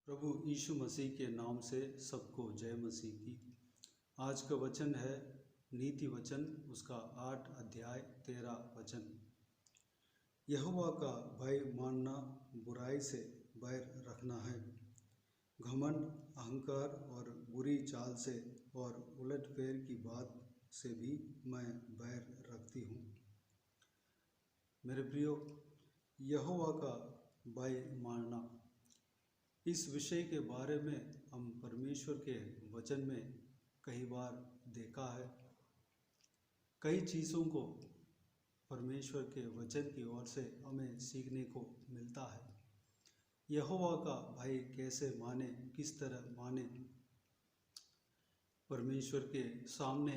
प्रभु यीशु मसीह के नाम से सबको जय मसीह की। आज का वचन है नीति वचन, उसका 8 अध्याय 13 वचन। यहोवा का भय मानना बुराई से बैर रखना है। घमंड, अहंकार और बुरी चाल से और उलटफेर की बात से भी मैं बैर रखती हूँ। मेरे प्रियो, यहोवा का भय मानना, इस विषय के बारे में हम परमेश्वर के वचन में कई बार देखा है। कई चीज़ों को परमेश्वर के वचन की ओर से हमें सीखने को मिलता है। यहोवा का भय कैसे माने, किस तरह माने। परमेश्वर के सामने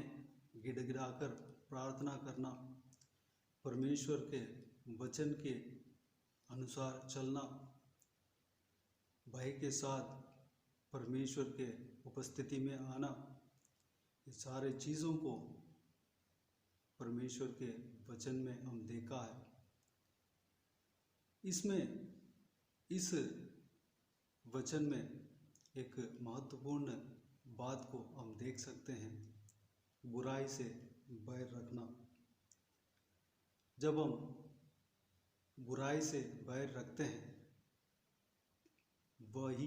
गिड़गिड़ाकर प्रार्थना करना, परमेश्वर के वचन के अनुसार चलना, भय के साथ परमेश्वर के उपस्थिति में आना, ये सारे चीज़ों को परमेश्वर के वचन में हम देखा है। इस वचन में एक महत्वपूर्ण बात को हम देख सकते हैं, बुराई से बैर रखना। जब हम बुराई से बैर रखते हैं, वही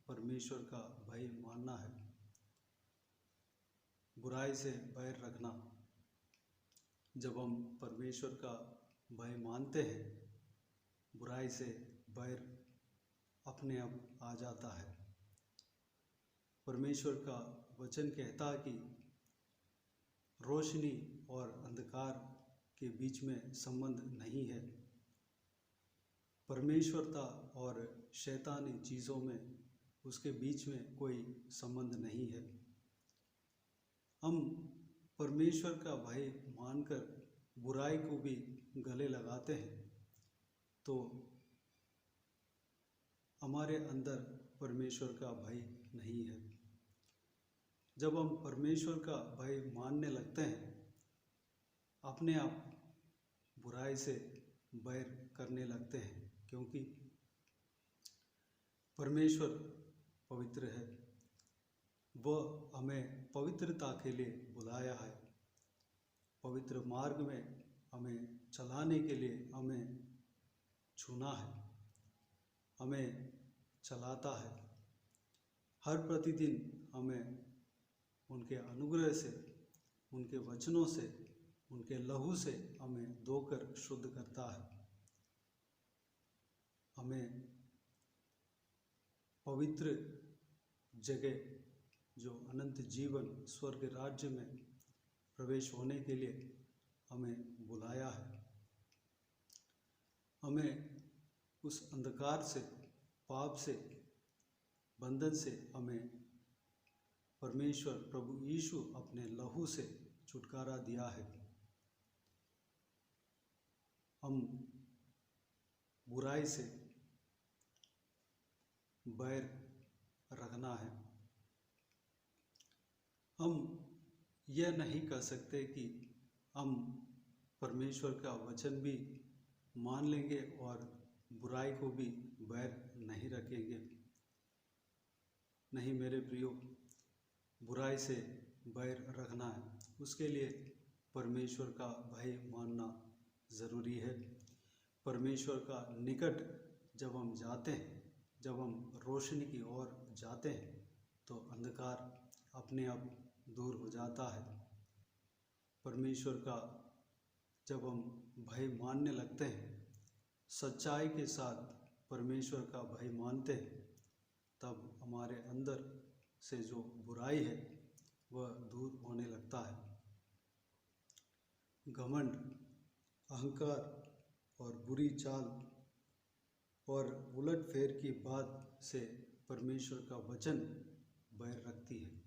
परमेश्वर का भय मानना है। बुराई से बैर रखना, जब हम परमेश्वर का भय मानते हैं, बुराई से बैर अपने आप आ जाता है। परमेश्वर का वचन कहता है कि रोशनी और अंधकार के बीच में संबंध नहीं है। परमेश्वरता और शैतानी चीज़ों में उसके बीच में कोई संबंध नहीं है। हम परमेश्वर का भय मानकर बुराई को भी गले लगाते हैं तो हमारे अंदर परमेश्वर का भय नहीं है। जब हम परमेश्वर का भय मानने लगते हैं, अपने आप बुराई से बैर करने लगते हैं, क्योंकि परमेश्वर पवित्र है। वह हमें पवित्रता के लिए बुलाया है। पवित्र मार्ग में हमें चलाने के लिए हमें चुना है, हमें चलाता है। हर प्रतिदिन हमें उनके अनुग्रह से, उनके वचनों से, उनके लहू से हमें धोकर शुद्ध करता है। हमें पवित्र जगह, जो अनंत जीवन स्वर्ग राज्य में प्रवेश होने के लिए हमें बुलाया है। हमें उस अंधकार से, पाप से, बंधन से हमें परमेश्वर प्रभु यीशु अपने लहू से छुटकारा दिया है। हम बुराई से बैर रखना है। हम यह नहीं कर सकते कि हम परमेश्वर का वचन भी मान लेंगे और बुराई को भी बैर नहीं रखेंगे। नहीं मेरे प्रियो, बुराई से बैर रखना है, उसके लिए परमेश्वर का भय मानना ज़रूरी है। परमेश्वर का निकट जब हम जाते हैं, जब हम रोशनी की ओर जाते हैं, तो अंधकार अपने आप दूर हो जाता है। परमेश्वर का जब हम भय मानने लगते हैं, सच्चाई के साथ परमेश्वर का भय मानते हैं, तब हमारे अंदर से जो बुराई है वह दूर होने लगता है। घमंड, अहंकार और बुरी चाल और उलटफेर की बात से परमेश्वर का वचन बैर रखती है।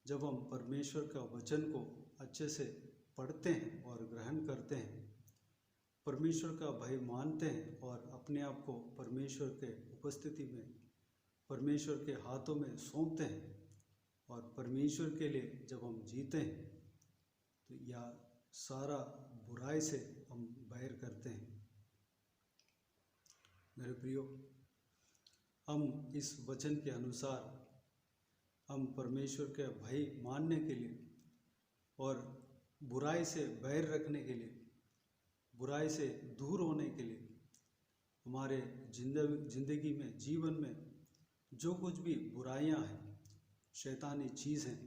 जब हम परमेश्वर का वचन को अच्छे से पढ़ते हैं और ग्रहण करते हैं, परमेश्वर का भय मानते हैं और अपने आप को परमेश्वर के उपस्थिति में, परमेश्वर के हाथों में सौंपते हैं और परमेश्वर के लिए जब हम जीते हैं, तो यह सारा बुराई से हम बैर करते हैं। मेरे प्रियो, हम इस वचन के अनुसार हम परमेश्वर के भय मानने के लिए और बुराई से बैर रखने के लिए, बुराई से दूर होने के लिए, हमारे जिंदगी में, जीवन में जो कुछ भी बुराइयां हैं, शैतानी चीज़ हैं,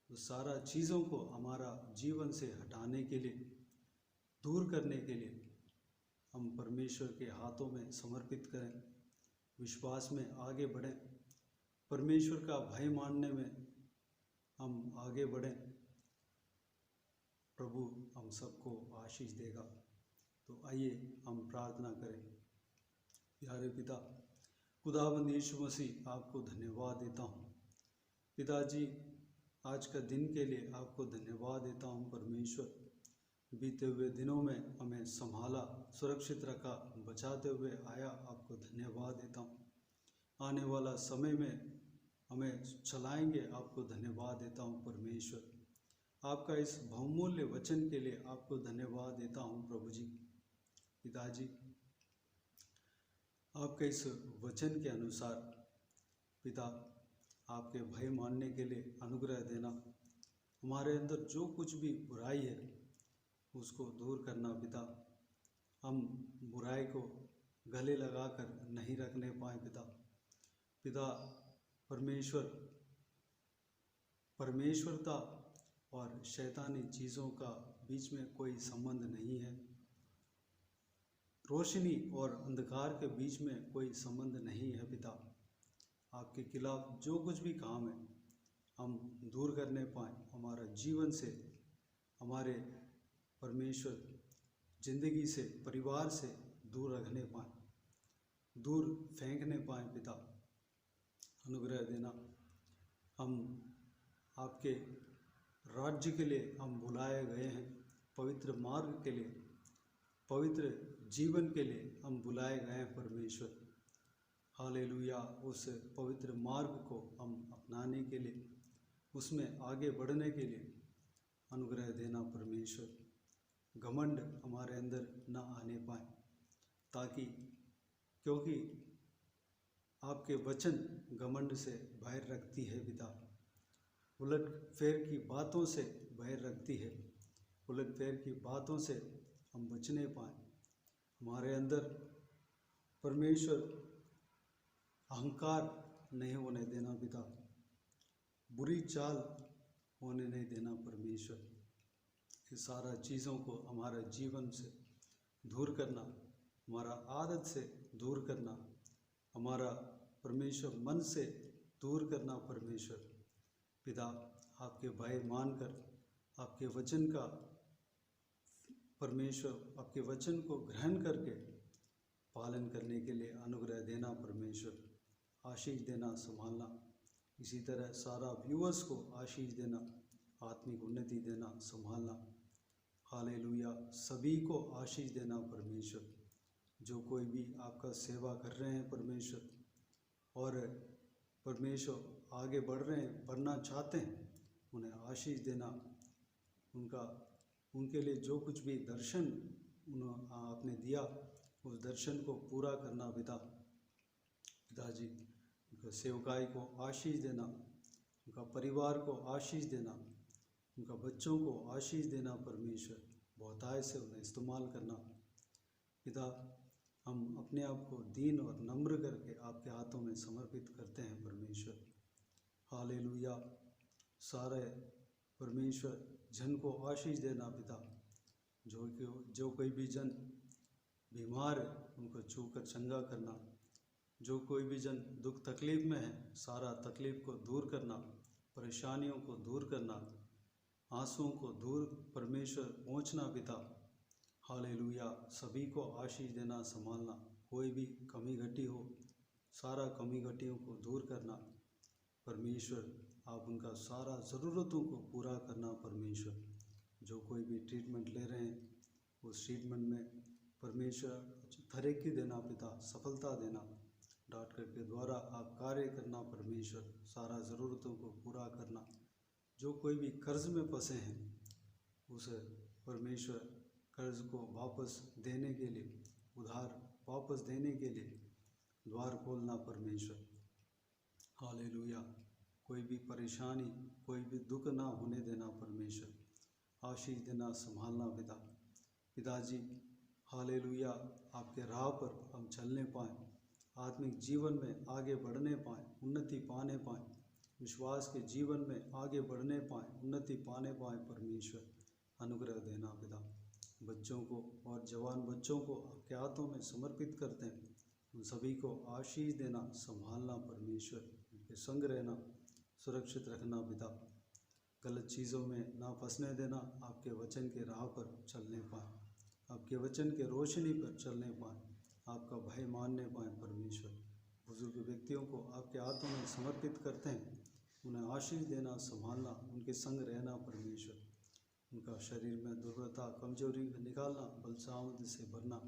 उस सारा चीज़ों को हमारा जीवन से हटाने के लिए, दूर करने के लिए हम परमेश्वर के हाथों में समर्पित करें, विश्वास में आगे बढ़ें, परमेश्वर का भय मानने में हम आगे बढ़ें। प्रभु हम सबको आशीष देगा। तो आइए हम प्रार्थना करें। प्यारे पिता, खुदावंद यीशु मसीह, आपको धन्यवाद देता हूँ। पिताजी, आज का दिन के लिए आपको धन्यवाद देता हूँ। परमेश्वर, बीते हुए दिनों में हमें संभाला, सुरक्षित रखा, बचाते हुए आया, आपको धन्यवाद देता हूँ। आने वाला समय में हमें चलाएंगे, आपको धन्यवाद देता हूँ। परमेश्वर, आपका इस बहुमूल्य वचन के लिए आपको धन्यवाद देता हूँ। प्रभु जी, पिताजी, आपके इस वचन के अनुसार पिता, आपके भय मानने के लिए अनुग्रह देना, हमारे अंदर जो कुछ भी बुराई है उसको दूर करना। पिता, हम बुराई को गले लगाकर नहीं रखने पाए। पिता, परमेश्वरता और शैतानी चीज़ों का बीच में कोई संबंध नहीं है। रोशनी और अंधकार के बीच में कोई संबंध नहीं है। पिता, आपके खिलाफ जो कुछ भी काम है हम दूर करने पाएँ, हमारा जीवन से, हमारे परमेश्वर जिंदगी से, परिवार से दूर रखने पाएँ, दूर फेंकने पाएँ। पिता, अनुग्रह देना। हम आपके राज्य के लिए हम बुलाए गए हैं, पवित्र मार्ग के लिए, पवित्र जीवन के लिए हम बुलाए गए हैं। परमेश्वर, हालेलुया। उस पवित्र मार्ग को हम अपनाने के लिए, उसमें आगे बढ़ने के लिए अनुग्रह देना। परमेश्वर, घमंड हमारे अंदर न आने पाए, ताकि, क्योंकि आपके वचन घमंड से बाहर रखती है। पिता, उलट फेर की बातों से बाहर रखती है। उलट फेर की बातों से हम बचने पाएँ। हमारे अंदर परमेश्वर अहंकार नहीं होने देना। पिता, बुरी चाल होने नहीं देना। परमेश्वर, ये सारा चीज़ों को हमारे जीवन से दूर करना, हमारा आदत से दूर करना, हमारा परमेश्वर मन से दूर करना। परमेश्वर पिता, आपके भय मानकर आपके वचन का, परमेश्वर आपके वचन को ग्रहण करके पालन करने के लिए अनुग्रह देना। परमेश्वर, आशीष देना, संभालना। इसी तरह सारा व्यूअर्स को आशीष देना, आत्मिक उन्नति देना, संभालना। हालेलुया। सभी को आशीष देना। परमेश्वर, जो कोई भी आपका सेवा कर रहे हैं परमेश्वर, और परमेश्वर आगे बढ़ रहे हैं, बढ़ना चाहते हैं, उन्हें आशीष देना। उनके लिए जो कुछ भी दर्शन आपने दिया, उस दर्शन को पूरा करना। पिताजी, उनका सेवकाई को आशीष देना, उनका परिवार को आशीष देना, उनका बच्चों को आशीष देना। परमेश्वर, बहुतायत से उन्हें इस्तेमाल करना। पिता, हम अपने आप को दीन और नम्र करके आपके हाथों में समर्पित करते हैं। परमेश्वर, हालेलुया। सारे परमेश्वर जन को आशीष देना। पिता, जो कोई भी जन बीमार है उनको छूकर चंगा करना। जो कोई भी जन दुख तकलीफ़ में है, सारा तकलीफ़ को दूर करना, परेशानियों को दूर करना, आंसुओं को दूर परमेश्वर पहुँचना। पिता, हालेलुया। सभी को आशीष देना, संभालना। कोई भी कमी घटी हो, सारा कमी घटियों को दूर करना। परमेश्वर, आप उनका सारा ज़रूरतों को पूरा करना। परमेश्वर, जो कोई भी ट्रीटमेंट ले रहे हैं, उस ट्रीटमेंट में परमेश्वर तरक्की देना। पिता, सफलता देना। डॉक्टर के द्वारा आप कार्य करना। परमेश्वर, सारा ज़रूरतों को पूरा करना। जो कोई भी कर्ज में फंसे हैं, उसे परमेश्वर कर्ज को वापस देने के लिए, उधार वापस देने के लिए द्वार खोलना परमेश्वर। हालेलुया। कोई भी परेशानी, कोई भी दुख ना होने देना परमेश्वर। आशीष देना, संभालना पिताजी। हालेलुया। आपके राह पर हम चलने पाएँ, आत्मिक जीवन में आगे बढ़ने पाएँ, उन्नति पाने पाएँ, विश्वास के जीवन में आगे बढ़ने पाएँ, उन्नति पाने पाएँ परमेश्वर। अनुग्रह देना पिता। बच्चों को और जवान बच्चों को आपके हाथों में समर्पित करते हैं। उन सभी को आशीष देना, संभालना परमेश्वर, उनके संग रहना, सुरक्षित रखना पिता। गलत चीज़ों में ना फंसने देना, आपके वचन के राह पर चलने पाएँ, आपके वचन के रोशनी पर चलने पाएँ, आपका भय मानने पाएँ परमेश्वर। बुजुर्ग व्यक्तियों को आपके हाथों में समर्पित करते हैं। उन्हें आशीष देना, संभालना, उनके संग रहना परमेश्वर। उनका शरीर में दुर्बलता, कमजोरी निकालना, बल सामर्थ्य से भरना,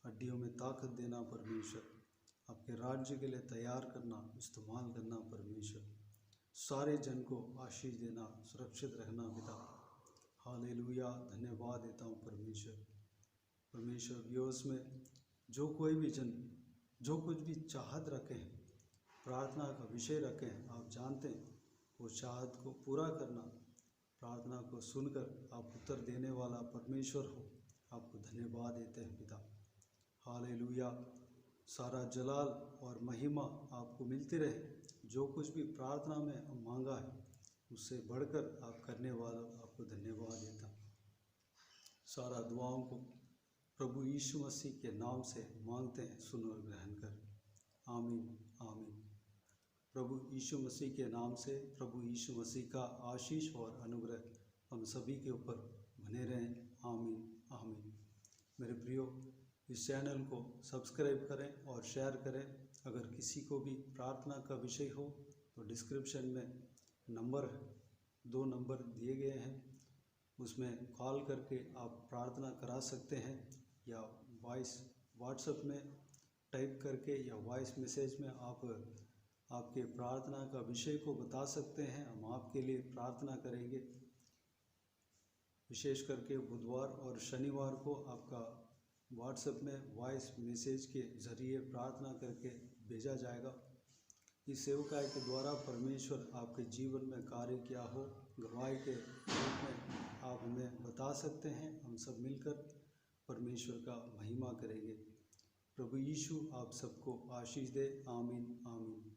हड्डियों में ताकत देना परमेश्वर। आपके राज्य के लिए तैयार करना, इस्तेमाल करना परमेश्वर। सारे जन को आशीष देना, सुरक्षित रखना पिता। हालेलुया। धन्यवाद देता हूँ परमेश्वर। व्यूअर्स में जो कोई भी जन जो कुछ भी चाहत रखें, प्रार्थना का विषय रखें, आप जानते हैं वो चाहत को पूरा करना, प्रार्थना को सुनकर आप उत्तर देने वाला परमेश्वर हो। आपको धन्यवाद देते हैं पिता। हालेलुया। सारा जलाल और महिमा आपको मिलती रहे। जो कुछ भी प्रार्थना में मांगा है उससे बढ़कर आप करने वाला, आपको धन्यवाद देता हूँ। सारा दुआओं को प्रभु यीशु मसीह के नाम से मांगते हैं, सुन और ग्रहण कर। आमीन आमीन। प्रभु यीशु मसीह के नाम से प्रभु यीशु मसीह का आशीष और अनुग्रह हम सभी के ऊपर बने रहें। आमीन आमीन। मेरे प्रियो, इस चैनल को सब्सक्राइब करें और शेयर करें। अगर किसी को भी प्रार्थना का विषय हो तो डिस्क्रिप्शन में दो नंबर दिए गए हैं, उसमें कॉल करके आप प्रार्थना करा सकते हैं, या वॉइस व्हाट्सएप में टाइप करके या वॉइस मैसेज में आप आपके प्रार्थना का विषय को बता सकते हैं। हम आपके लिए प्रार्थना करेंगे। विशेष करके बुधवार और शनिवार को आपका व्हाट्सएप में वॉइस मैसेज के ज़रिए प्रार्थना करके भेजा जाएगा। इस सेवकाई के द्वारा परमेश्वर आपके जीवन में कार्य किया हो, गवाही के रूप में आप हमें बता सकते हैं। हम सब मिलकर परमेश्वर का महिमा करेंगे। प्रभु यीशु आप सबको आशीष दे। आमीन आमीन।